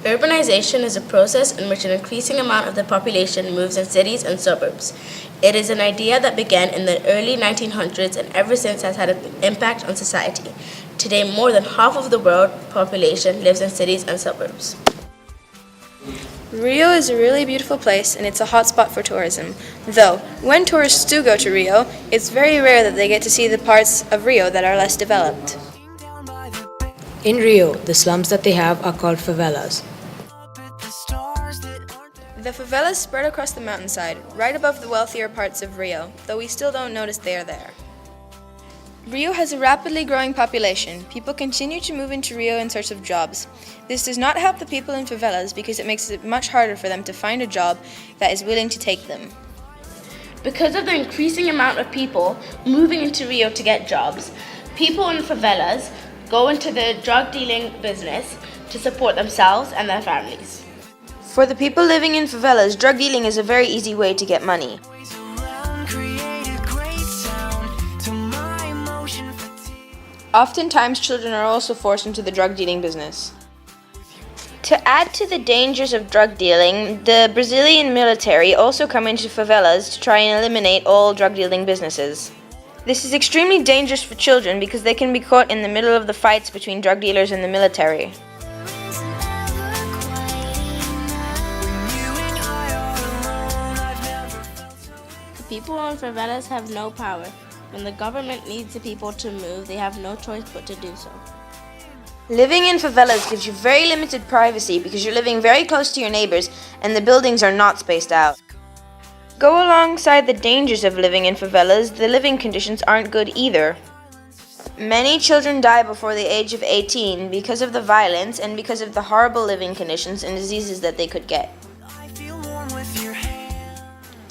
Urbanization is a process in which an increasing amount of the population moves in cities and suburbs. It is an idea that began in the early 1900s and ever since has had an impact on society. Today, more than half of the world population lives in cities and suburbs. Rio is a really beautiful place and it's a hotspot for tourism. Though, when tourists do go to Rio, it's very rare that they get to see the parts of Rio that are less developed. In Rio, the slums that they have are called favelas. The favelas spread across the mountainside, right above the wealthier parts of Rio, though we still don't notice they are there. Rio has a rapidly growing population. People continue to move into Rio in search of jobs. This does not help the people in favelas because it makes it much harder for them to find a job that is willing to take them. Because of the increasing amount of people moving into Rio to get jobs, people in favelas go into the drug dealing business to support themselves and their families. For the people living in favelas, drug dealing is a very easy way to get money. Oftentimes, children are also forced into the drug dealing business. To add to the dangers of drug dealing, the Brazilian military also come into favelas to try and eliminate all drug dealing businesses. This is extremely dangerous for children because they can be caught in the middle of the fights between drug dealers and the military. The people in favelas have no power. When the government needs the people to move, they have no choice but to do so. Living in favelas gives you very limited privacy because you're living very close to your neighbors and the buildings are not spaced out. Go alongside the dangers of living in favelas, the living conditions aren't good either. Many children die before the age of 18 because of the violence and because of the horrible living conditions and diseases that they could get.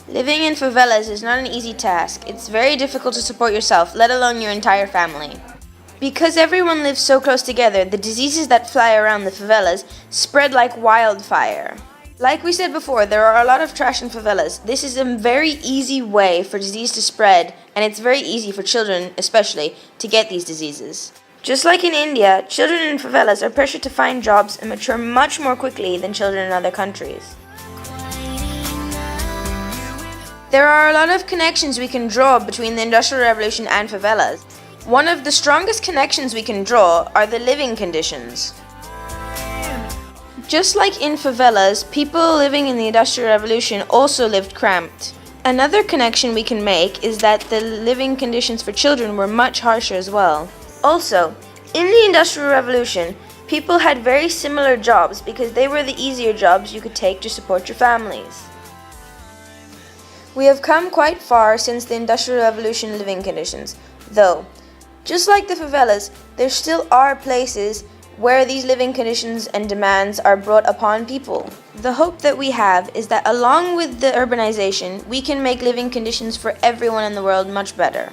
Living in favelas is not an easy task. It's very difficult to support yourself, let alone your entire family. Because everyone lives so close together, the diseases that fly around the favelas spread like wildfire. Like we said before, there are a lot of trash in favelas. This is a very easy way for disease to spread, and it's very easy for children, especially, to get these diseases. Just like in India, children in favelas are pressured to find jobs and mature much more quickly than children in other countries. There are a lot of connections we can draw between the Industrial Revolution and favelas. One of the strongest connections we can draw are the living conditions. Just like in favelas, people living in the Industrial Revolution also lived cramped. Another connection we can make is that the living conditions for children were much harsher as well. Also, in the Industrial Revolution, people had very similar jobs because they were the easier jobs you could take to support your families. We have come quite far since the Industrial Revolution living conditions, though, just like the favelas, there still are places where these living conditions and demands are brought upon people. The hope that we have is that along with the urbanization, we can make living conditions for everyone in the world much better.